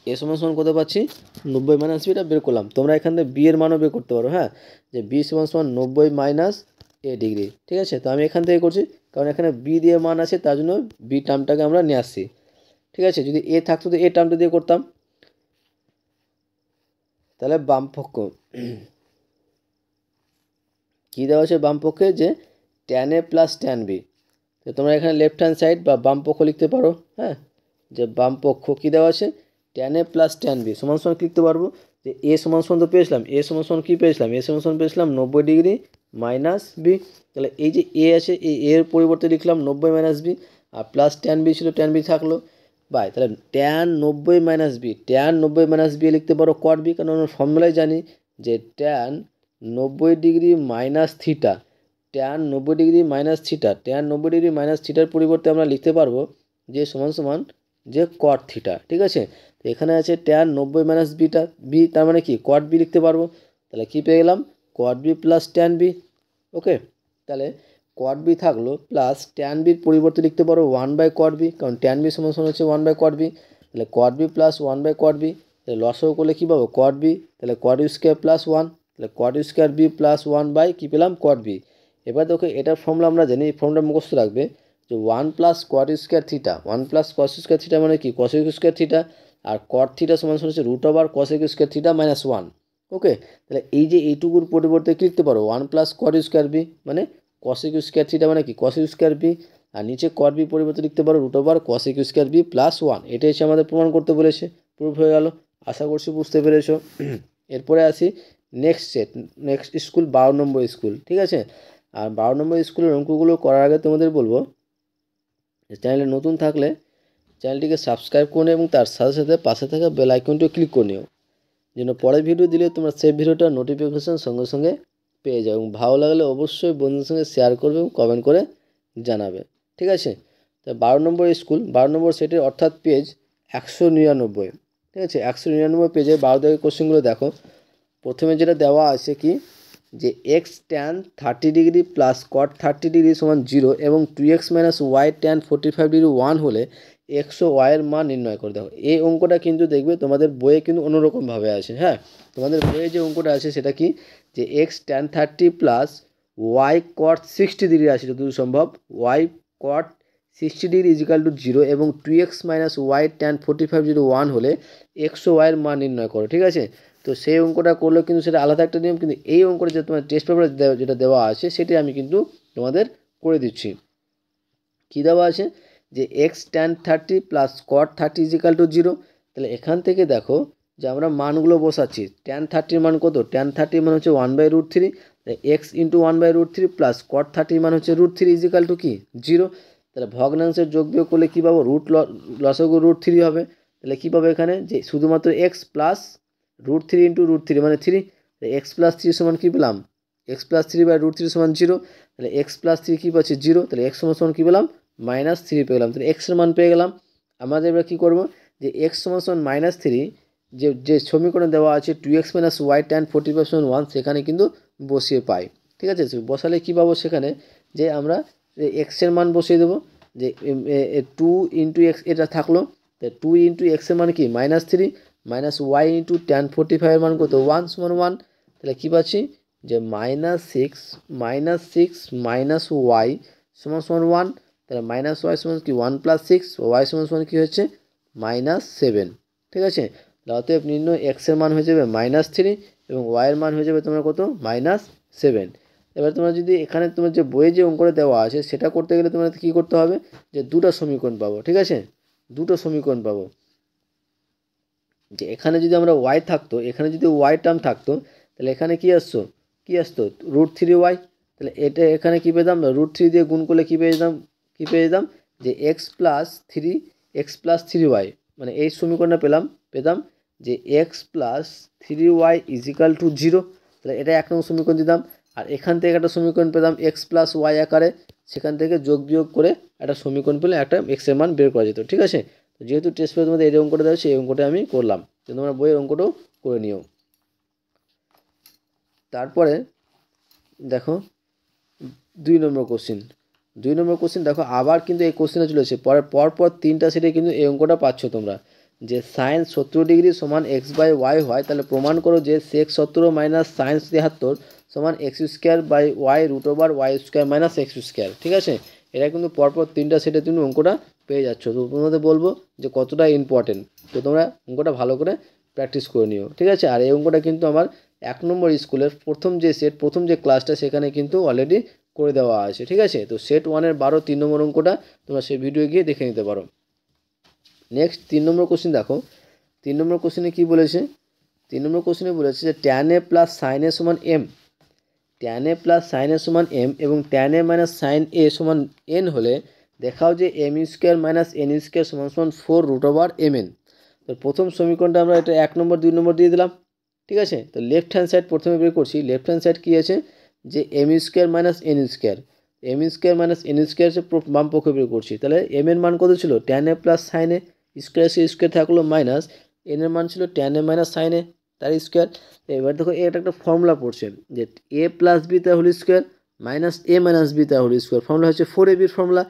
এ সমান সমান কত পাচ্ছি, 90 মাইনাস বিটা বের করলাম। তোমরা এখান থেকে বি এর মানও বের করতে পারো, হ্যাঁ, যে বি সমান সমান 90 মাইনাস এ ডিগ্রি, ঠিক আছে। তো আমি এখান থেকে করছি, কারণ এখানে বি দিয়ে মান আছে, তার জন্য বি টার্মটাকে আমরা নিয়ে আসছি, ঠিক আছে। যদি এ থাকতো তো এ টার্মটা দিয়ে করতাম। তাহলে বামপক্ষ কী দেওয়া আছে, বামপক্ষে যে tan a plus tan b। তো তোমরা এখানে লেফট হ্যান্ড সাইড বা বামপক্ষ লিখতে পারো, হ্যাঁ, যে বামপক্ষ কী দেওয়া আছে, tan a plus tan b সমান সমান লিখতে পারবো, যে এ সমান সমান তো পেয়েছিলাম, এ সমান সমান কী পেয়েছিলাম, এ সমান সমান পেয়েছিলাম 90 ডিগ্রি মাইনাস বি। তাহলে এই যে এ আছে, এই এর পরিবর্তে লিখলাম 90 মাইনাস বি, আর প্লাস tan b ছিল, tan b থাকলো বাই। তাহলে tan 90 minus B, tan 90 minus B লিখতে পারো cot b, কারণ আমরা ফর্মুলায় জানি যে tan 90 degree minus theta, tan 90 degree minus theta, tan 90 degree minus থিটার পরিবর্তে আমরা লিখতে পারবো যে সমান সমান যে cot থিটা, ঠিক আছে। তো এখানে আছে tan 90 মাইনাস বিটা বি, তার মানে কি cot বি লিখতে পারবো। তাহলে কী পেয়ে গেলাম, cot B plus tan B. Okay, তাহলে cot বি থাকলো, প্লাস tan বির পরিবর্তে লিখতে পারো 1/cot বি, কারণ tan বি সমান সমান হচ্ছে 1/cot বি। তাহলে cot B plus 1/cot B, তাহলে লসও করলে কী পাবো, cot বি, তাহলে cot স্কোয়ার প্লাস 1, তাহলে cot square b plus 1 by কী পেলাম, cot বি। এবার দেখো এটার ফর্মুলা আমরা জানি, এই ফর্মুলা মুখস্থ রাখবে, যে 1 plus cot square theta, 1 plus cos square theta মানে কি cosec স্কোয়ার থিটা, আর cot থিটা সমান সমান হচ্ছে √cosec স্কোয়ার থিটা মাইনাস 1। ওকে, তাহলে এই যে এইটুকুর পরিবর্তে কী লিখতে পারো, 1 প্লাস cot স্কোয়ার বি মানে cosec স্কোয়ার থিটা মানে কি cosec স্কোয়ার বি, আর নিচে cot বি পরিবর্তে লিখতে পারো √cosec স্কোয়ার বি প্লাস 1। এটাই হচ্ছে আমাদের প্রমাণ করতে বলেছে, প্রুফ হয়ে গেল। আশা করছি বুঝতে পেরেছো। এরপরে আসি নেক্সট স্কুল, 12 নম্বর স্কুল, ঠিক আছে। আর 12 নম্বর স্কুলের অঙ্কগুলো করার আগে তোমাদের বলবো, চ্যানেলে নতুন থাকলে চ্যানেলটিকে সাবস্ক্রাইব করে নিও এবং তার সাথে সাথে পাশে থাকা বেল আইকনটিও ক্লিক করে নিও, যেন পরের ভিডিও দিলে তোমরা সেই ভিডিওটার নোটিফিকেশন সঙ্গে সঙ্গে পেয়ে যাও। এবং ভালো লাগলে অবশ্যই বন্ধুদের সঙ্গে শেয়ার করবে এবং কমেন্ট করে জানাবে, ঠিক আছে। তো 12 নম্বর স্কুল, 12 নম্বর সেটের অর্থাৎ পেজ 199, ঠিক আছে। 199 পেজে 12 দাগের কোশ্চেনগুলো দেখো। প্রথমে যেটা দেওয়া আছে কি, যে x tan 30 degree plus cot 30 degree সমান 0 এবং 2x minus y tan 45 degree 1 হলে x ও y এর মান নির্ণয় করে দাও। এই অঙ্কটা কিন্তু দেখবে তোমাদের বইয়ে কিন্তু অন্যরকমভাবে আছে, হ্যাঁ। তোমাদের বইয়ে যে অঙ্কটা আছে সেটা কি, যে x tan 30 প্লাস ওয়াই কট 60 ডিগ্রি আছে যতদূর সম্ভব, Y caught 60 degree equal to 0 এবং 2x মাইনাস ওয়াই ট্যান 45 যদি 1 হলে এক্স ও ওয়াইয়ের মান নির্ণয় করো। ঠিক আছে, তো সেই অঙ্কটা করলেও কিন্তু সেটা আলাদা একটা নিয়ম, কিন্তু এই অঙ্কটা যে তোমার টেস্ট পেপারে যেটা দেওয়া আছে সেটি আমি কিন্তু তোমাদের করে দিচ্ছি। কী দেওয়া আছে যে এক্স ট্যান 30 প্লাস কট 30 ইজিক্যাল টু 0। তাহলে এখান থেকে দেখো যে আমরা মানগুলো বসাচ্ছি। ট্যান 30 মান কত, ট্যান 30 মান হচ্ছে 1/√3, এক্স ইন্টু 1/√3 প্লাস কট 30 মান হচ্ছে √3 ইজিক্যাল টু কি 0। তাহলে ভগ্নাংশের যোগ বিয়োগ করলে কী পাবো, লসাগু √3 হবে। তাহলে কী পাবো এখানে যে শুধুমাত্র এক্স প্লাস √3 ইন্টু √3 মানে 3, এক্স প্লাস 3 সমান কী পেলাম, এক্স প্লাস 3/√3 সমান 0। তাহলে এক্স প্লাস 3 কী পাচ্ছি 0, তাহলে এক্স সমান কী পেলাম -3 পেয়ে গেলাম। তাহলে এক্সের মান পেয়ে গেলাম। আমাদের এবার কী করবো যে এক্স সমান -3 যে সমীকরণে দেওয়া আছে 2x মাইনাস ওয়াই ট্যান 45 সমান 1 সেখানে কিন্তু বসিয়ে পাই। ঠিক আছে, বসালে কী পাবো সেখানে যে আমরা এক্সের মান বসিয়ে দেবো, যে 2 ইন্টু এক্স এটা থাকলো, তাই 2 ইন্টু এক্সের মান কি -3 মাইনাস ওয়াই ইন্টু ট্যান 45 মান কত 1 সমান 1। তাহলে কী পাচ্ছি যে -6 মাইনাস ওয়াই সমান 1। তাহলে মাইনাস ওয়াই সমান কি 1 প্লাস 6, ওয়াই সমান কী হচ্ছে -7। ঠিক আছে, অতএব নির্ণয় এক্সের মান হয়ে যাবে -3 এবং ওয়াইয়ের মান হয়ে যাবে তোমার কত -7। এবার তোমরা যদি এখানে তোমার যে বইয়ে যে অঙ্কটা দেওয়া আছে সেটা করতে গেলে তোমার কী করতে হবে যে দুটো সমীকরণ পাবো। ঠিক আছে, দুটো সমীকরণ পাবো। যে এখানে যদি আমরা ওয়াই থাকতো, এখানে যদি ওয়াই টার্ম থাকতো তাহলে এখানে কী আসতো √3y। তাহলে এটা এখানে কী পেতাম, √3 দিয়ে গুণ করলে কী পেয়ে যেতাম যে এক্স প্লাস 3y, মানে এই সমীকরণটা পেতাম যে x plus 3y is equal to 0। তাহলে এটা এক নম্বর সমীকরণ দিতাম। আর এখান থেকে একটা সমীকরণ পেতাম এক্স প্লাস ওয়াই আকারে, সেখান থেকে যোগ বিয়োগ করে একটা সমীকরণ পেলে একটা এক্সের মান বের করা যেত। ঠিক আছে, যেহেতু টেস্ট পেপারে তোমাদের এই অঙ্কটা দেওয়া সেই অঙ্কটা আমি করলাম, তো তোমরা বইয়ের অঙ্কটাও করে নিও। তারপরে দেখো 2 নম্বর কোশ্চিন দেখো আবার কিন্তু এই কোশ্চিনটা চলেছে পরপর 3টা সেটে কিন্তু এই অঙ্কটা পাচ্ছ তোমরা। যে সাইন 70 ডিগ্রি সমান x/y হয়, তাহলে প্রমাণ করো যে সেক 70 মাইনাস সাইন 73 সমান x² √y² মাইনাস x²। ঠিক আছে, এটা কিন্তু পরপর 3টা সেটে তুমি অঙ্কটা পেয়ে যাচ্ছ। তো তোমাদের বলবো যে কতটা ইম্পর্টেন্ট, তো তোমরা অঙ্কটা ভালো করে প্র্যাকটিস করে নিও। ঠিক আছে, আর এই অঙ্কটা কিন্তু আমার 1 নম্বর স্কুলের প্রথম যে ক্লাসটা সেখানে কিন্তু অলরেডি করে দেওয়া আছে। ঠিক আছে, তো সেট 1-এর 12 3 নম্বর অঙ্কটা তোমরা সেই ভিডিও গিয়ে দেখে নিতে পারো। নেক্সট 3 নম্বর কোশ্চিন দেখো। 3 নম্বর কোশ্চিনে কী বলেছে, 3 নম্বর কোশ্চিনে বলেছে যে tan a plus sine a সমান m, tan a plus sine a সমান m এবং tan a minus sine a সমান n হলে দেখাও যে m² মাইনাস n² সমান 4√mn। তো প্রথম সমীকরণটা আমরা এটা 1 নম্বর 2 নম্বর দিয়ে দিলাম। ঠিক আছে, তো লেফট হ্যান্ড সাইড প্রথমে বের করছি। লেফট হ্যান্ড সাইড কী আছে যে m² minus n² minus n² হচ্ছে বাম পক্ষে বের করছি। তাহলে m এর মান কত ছিল tan a plus sine A, square থাকলো মাইনাস n এর মান ছিল tan a মাইনাস সাইন এ তার স্কোয়ার। এবার দেখো এটা একটা ফর্মুলা পড়ছে যে a প্লাস বি তার whole square minus a minus B তার হোল স্কোয়ার, ফর্মুলা হচ্ছে 4ab ফর্মুলা।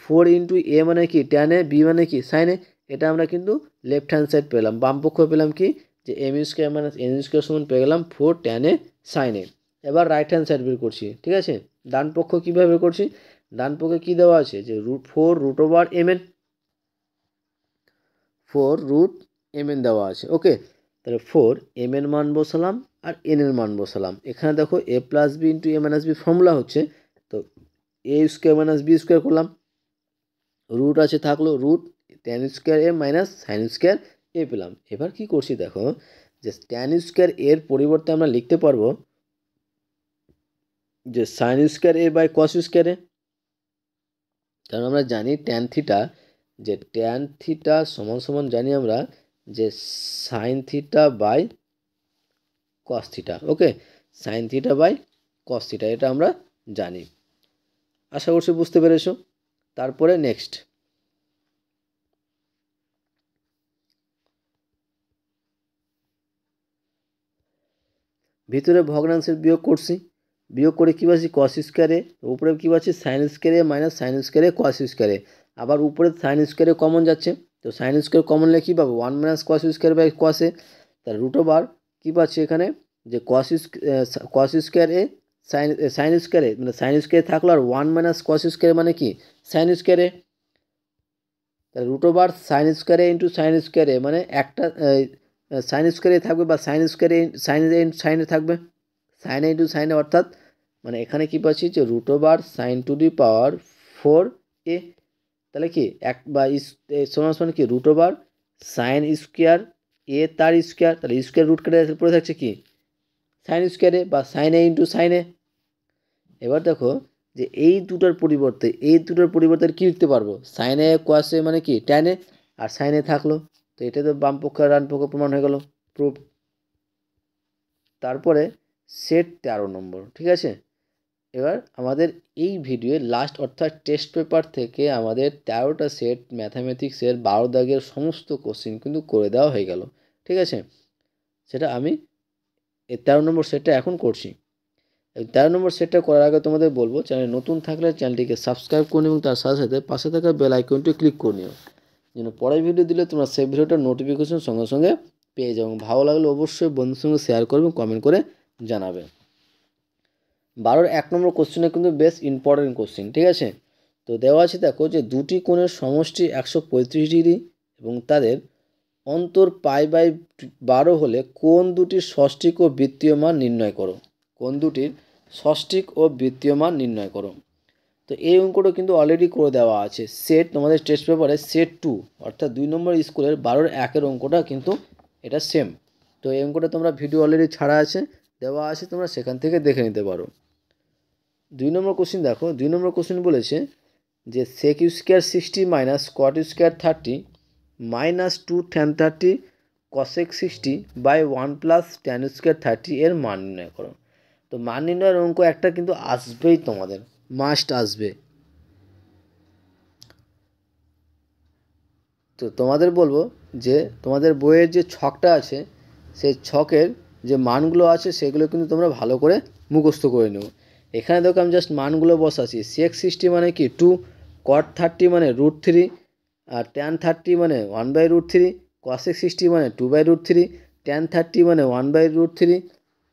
4 ইন্টু a মানে কি tan a, b মানে কি সাইন এ। এটা আমরা কিন্তু লেফট হ্যান্ড সাইড পেলাম, বাম পক্ষ পেলাম কি যে m² মাইনাস n² সমান পেয়ে গেলাম 4 tan a সাইন এ। এবার রাইট হ্যান্ড সাইড বের করছি। ঠিক আছে, ডান পক্ষ কীভাবে বের করছি, ডান পক্ষে কী দেওয়া আছে যে √4√mn, 4√mn দেওয়া আছে। ওকে, তাহলে 4m এর মান বসালাম আর n এর মান বসালাম। এখানে দেখো a plus B into a minus B formula হচ্ছে, তো a² মাইনাস b² করলাম, রুট আছে থাকলো tan² a minus sin² a পেলাম। এবার কি করছি দেখো যে tan² এর পরিবর্তে আমরা লিখতে পারবো যে sin² a by cos² a, কারণ আমরা জানি tan থিটা সমান জানি আমরা যে sin theta by cos theta. Okay, sin theta by cos theta এটা আমরা জানি। আশা করছি বুঝতে পেরেছো। তারপরে নেক্সট ভিতরে ভগ্নাংশের বিয়োগ করছি, বিয়োগ করে কী পাচ্ছি cos² a, উপরে কী পাচ্ছি sin² a minus sin² a cos² a। আবার উপরে sin² a কমন যাচ্ছে, তো sin² কমন নিলে কী পাবো 1 minus cos² by cos a। তার √, কী পাচ্ছি এখানে যে cos² a সাইন স্কোয়ারে মানে সাইন স্কোয়ারে থাকলো, আর 1 মাইনাস কস স্কোয়ারে মানে কি সাইন স্কোয়ারে। তাহলে রুট ওভার সাইন স্কোয়ারে ইন্টু সাইন স্কোয়ারে মানে একটা সাইন স্কোয়ারে থাকবে, বা সাইন স্কোয়ারে সাইনে থাকবে, সাইনে ইন্টু সাইনে, অর্থাৎ মানে এখানে কী পাচ্ছি যে root over sine to the power 4a, তাহলে কি এক বা সমান সমান কি root over sine square A তার স্কোয়ার, তাহলে স্কোয়ার রুট কেটে পড়ে থাকছে কি সাইন স্কোয়ারে বা সাইন এ ইন্টু সাইনে। এবার দেখো যে এই দুটোর পরিবর্তে কী লিখতে পারবো, সাইনে কোয়াসে মানে কি ট্যানে, আর সাইনে থাকলো, তো এটা তো বাম পক্ষ আর ডান পক্ষ প্রমাণ হয়ে গেল, প্রুফ। তারপরে সেট 13 নম্বর, ঠিক আছে। এবার আমাদের এই ভিডিওর লাস্ট অর্থাৎ টেস্ট পেপার থেকে আমাদের 13টা সেট ম্যাথামেটিক্সের 12 দাগের সমস্ত কোশ্চিন কিন্তু করে দেওয়া হয়ে গেল, ঠিক আছে। সেটা আমি এই 13 নম্বর সেটটা এখন করছি। এই 13 নম্বর সেটটা করার আগে তোমাদের বলবো, চ্যানেল নতুন থাকলে চ্যানেলটিকে সাবস্ক্রাইব করে নিও এবং তার সাথে সাথে পাশে থাকা বেল আইকনটি ক্লিক করে নিও, যেন পরের ভিডিও দিলে তোমরা সেই ভিডিওটার নোটিফিকেশন সঙ্গে সঙ্গে পেয়ে যাও। ভালো লাগলে অবশ্যই বন্ধুর সঙ্গে শেয়ার করবে, কমেন্ট করে জানাবে। 12-র 1 নম্বর কোশ্চেনে কিন্তু বেশ ইম্পর্টেন্ট কোশ্চেন, ঠিক আছে। তো দেওয়া আছে দেখো যে দুটি কোণের সমষ্টি 135 ডিগ্রি এবং তাদের অন্তর π/12 হলে কোণ দুটির ষষ্ঠিক ও বৃত্তীয় মান নির্ণয় করো। কোণ দুটির ষষ্ঠিক ও বৃত্তীয় মান নির্ণয় করো। তো এই অঙ্কটা কিন্তু অলরেডি করে দেওয়া আছে সেট তোমাদের টেস্ট পেপারে সেট 2 অর্থাৎ 2 নম্বর স্কুলের 12-র 1-এর অঙ্কটা কিন্তু এটা সেম। তো এই অঙ্কটা তোমরা ভিডিও অলরেডি ছাড়া আছে, দেওয়া আছে, তোমরা সেখান থেকে দেখে নিতে পারো। 2 নম্বর কোশ্চেন দেখো, 2 নম্বর কোশ্চেন বলেছে যে sec square 60 minus cot square 30 minus 2 tan 30 cosec 60 by 1 plus tan square 30 এর মান নির্ণয় করো। তো মান নির্ণয়ের অঙ্ক একটা কিন্তু আসবেই, তোমাদের মাস্ট আসবে। তো তোমাদের বলবো যে তোমাদের বইয়ের যে ছকটা আছে সেই ছকের যে মানগুলো আছে সেগুলো কিন্তু তোমরা ভালো করে মুখস্থ করে নেও। এখানে দেখো আমি জাস্ট মানগুলো বসাচ্ছি। sec 60 মানে কি 2, cot 30 মানে √3, আর tan 30 মানে 1/√3, cosec 60 মানে 2/√3, tan 30 মানে 1/√3।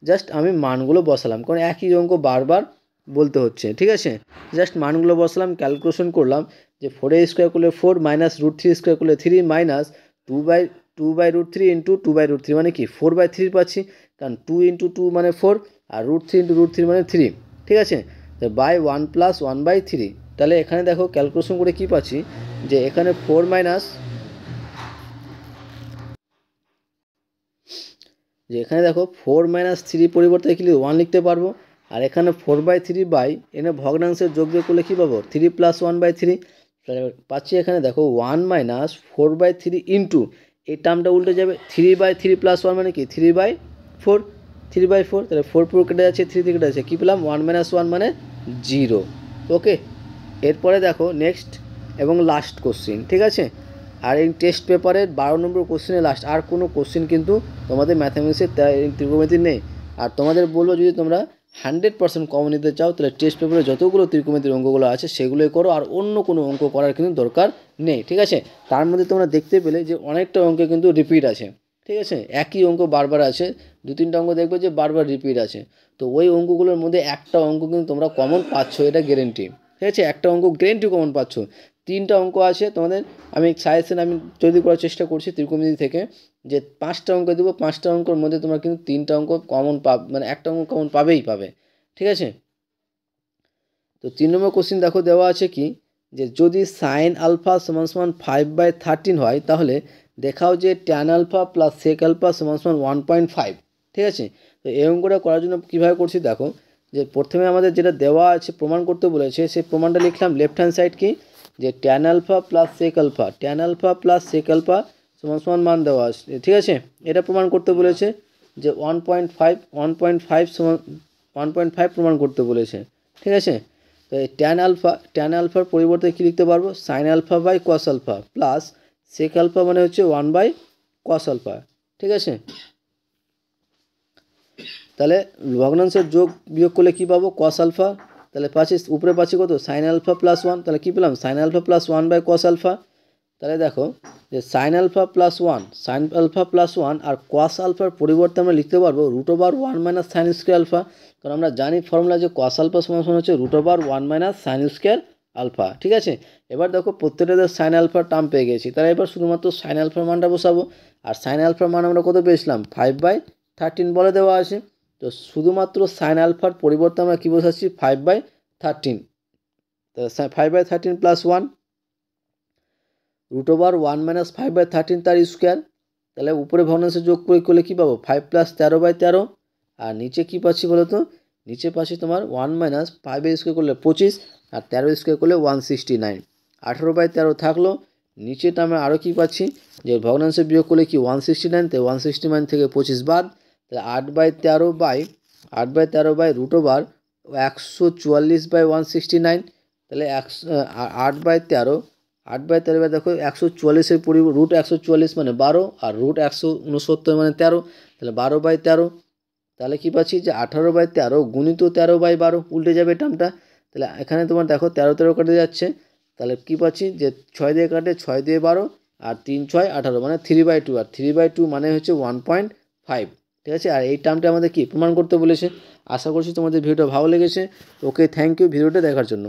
জাস্ট আমি মানগুলো বসালাম, কারণ একই অঙ্ক বারবার বলতে হচ্ছে, ঠিক আছে। জাস্ট মানগুলো বসালাম, ক্যালকুলেশন করলাম যে 4a স্কোয়ার করলে 4 মাইনাস √3 স্কোয়ার করলে 3 মাইনাস 2/√3 ইন্টু 2/√3 মানে কি 4/3 পাচ্ছি, কারণ 2 ইন্টু 2 মানে 4 আর √3 ইন্টু √3 মানে 3, ঠিক আছে। তো বাই 1 প্লাস 1/3। তাহলে এখানে দেখো ক্যালকুলেশন করে কি পাচ্ছি যে এখানে 4 মাইনাস যে এখানে দেখো 4 মাইনাস 3 পরিবর্তে কি 1 লিখতে পারবো, আর এখানে 4/3 বাই এনে ভগ্নাংশের যোগ বিয়োগ করলে কী পাবো 3 প্লাস 1/3। তাহলে পাচ্ছি এখানে দেখো 1 মাইনাস 4/3 ইন্টু এই টার্মটা উল্টে যাবে 3/3 প্লাস 1 মানে কি 3/4, 3/4, তাহলে 4 পুরো কেটে যাচ্ছে, 3 থেকে কেটে যাচ্ছে, কী পেলাম 1 মাইনাস 1 মানে 0। ওকে, এরপরে দেখো নেক্সট এবং লাস্ট কোশ্চিন, ঠিক আছে। আর এই টেস্ট পেপারের 12 নম্বর কোশ্চেনে লাস্ট, আর কোনো কোশ্চেন কিন্তু তোমাদের ম্যাথামেটিক্সের ত্রিকোণমিতির নেই। আর তোমাদের বলবো যদি তোমরা 100% কমন নিতে চাও তাহলে টেস্ট পেপারে যতগুলো ত্রিকোণমিতির অঙ্কগুলো আছে সেগুলোই করো, আর অন্য কোনো অঙ্ক করার কিন্তু দরকার নেই, ঠিক আছে। তার মধ্যে তোমরা দেখতে পেলে যে অনেকটা অঙ্কে কিন্তু রিপিট আছে, ঠিক আছে। একই অঙ্ক বারবার আছে, 2-3টা অঙ্ক দেখবে যে বারবার রিপিট আছে। তো ওই অঙ্কগুলোর মধ্যে একটা অঙ্ক কিন্তু তোমরা কমন পাচ্ছ, এটা গ্যারেন্টি, ঠিক আছে। একটা অঙ্ক গ্যারেন্টি কমন পাচ্ছ। 3টা অঙ্ক আছে তোমাদের, আমি সাজেশন আমি তৈরি করার চেষ্টা করছি ত্রিকোণমিতি থেকে, যে 5টা অঙ্ক দেবো, 5টা অঙ্কের মধ্যে তোমরা কিন্তু 3টা অঙ্ক কমন মানে একটা অঙ্ক কমন পাবেই পাবে, ঠিক আছে। তো 3 নম্বর কোশ্চিন দেখো দেওয়া আছে কি যে যদি সাইন আলফা সমান সমান 5/13 হয় তাহলে দেখাও যে tan alpha plus sec alpha সমান সমান 1.5, ঠিক আছে। তো এই অঙ্কটা করার জন্য কীভাবে করছি দেখো, যে প্রথমে আমাদের যেটা দেওয়া আছে প্রমাণ করতে বলেছে সেই প্রমাণটা লিখলাম লেফট হ্যান্ড সাইড কি যে tan alpha plus sec alpha, tan alpha plus sec alpha সমান সমান মান দেওয়া আছে, ঠিক আছে। এটা প্রমাণ করতে বলেছে যে 1.5 সমান 1.5 প্রমাণ করতে বলেছে, ঠিক আছে। তো এই ট্যান আলফার পরিবর্তে কী লিখতে পারবো sine alpha by cos alpha plus sec alpha মানে হচ্ছে 1/cos আলফা, ঠিক আছে। তাহলে ভগ্নাংশের যোগ বিয়োগ করলে কী পাবো কস আলফা, তাহলে পাচ্ছি উপরে পাচ্ছি কত সাইন আলফা প্লাস 1, তাহলে কী পেলাম sine alpha plus 1/cos alpha. তাহলে দেখো যে সাইন আলফা প্লাস ওয়ান আর কস আলফার পরিবর্তে আমরা লিখতে পারবো √1 মাইনাস সাইন স্কোয়ার আলফা, কারণ আমরা জানি ফর্মুলা যে কস আলফা সমান সমান হচ্ছে √1 মাইনাস সাইন স্কোয়ার আলফা। ঠিক আছে, এবার দেখো প্রত্যেকটা সাইন আলফার টার্ম পেয়ে গেছি, তাহলে এবার শুধুমাত্র সাইন আলফার মানটা বসাবো। আর সাইন আলফার মান আমরা কত পেয়েছিলাম, 5/13 বলে দেওয়া আছে। তো শুধুমাত্র সাইন আলফার পরিবর্তে আমরা কী বসাচ্ছি, 5/13। তো 5/13 প্লাস 1 √1 মাইনাস 5/13 তার স্কোয়ার। তাহলে উপরে ভগ্নাংশে যোগ প্রয়োগ করলে কী পাবো, 5 + 13/13। আর নিচে কী পাচ্ছি বলো তো, নিচে পাচ্ছি তোমার 1 মাইনাস 5 স্কোয়ার করলে 25 আর 13 স্কোয়ার করলে 169। 18/13 থাকলো। নিচেটা আমরা আরও কী পাচ্ছি, যে ভগ্নাংশে বিয়োগ করলে কি 169, তাই 169 থেকে 25 বাদ, তাহলে 8/13/144/169। তাহলে 8/13 দেখো 144-এর √144 মানে 12 আর √169 মানে 13, তাহলে 12/13। তাহলে কী পাচ্ছি, যে 18/13 গুণিত 13/12, উল্টে যাবে টার্মটা। তাহলে এখানে তোমার দেখো 13 কাটে যাচ্ছে, তাহলে কী পাচ্ছি, যে 6 দিয়ে কাটে, 6 দিয়ে 12 আর 3 × 6 = 18 মানে 3/2, আর 3/2 মানে হচ্ছে 1.5। ঠিক আছে, আর এই টার্মটা আমাদের কি প্রমাণ করতে বলেছে। আশা করছি তোমাদের ভিডিওটা ভালো লেগেছে। ওকে, থ্যাংক ইউ ভিডিওটা দেখার জন্য।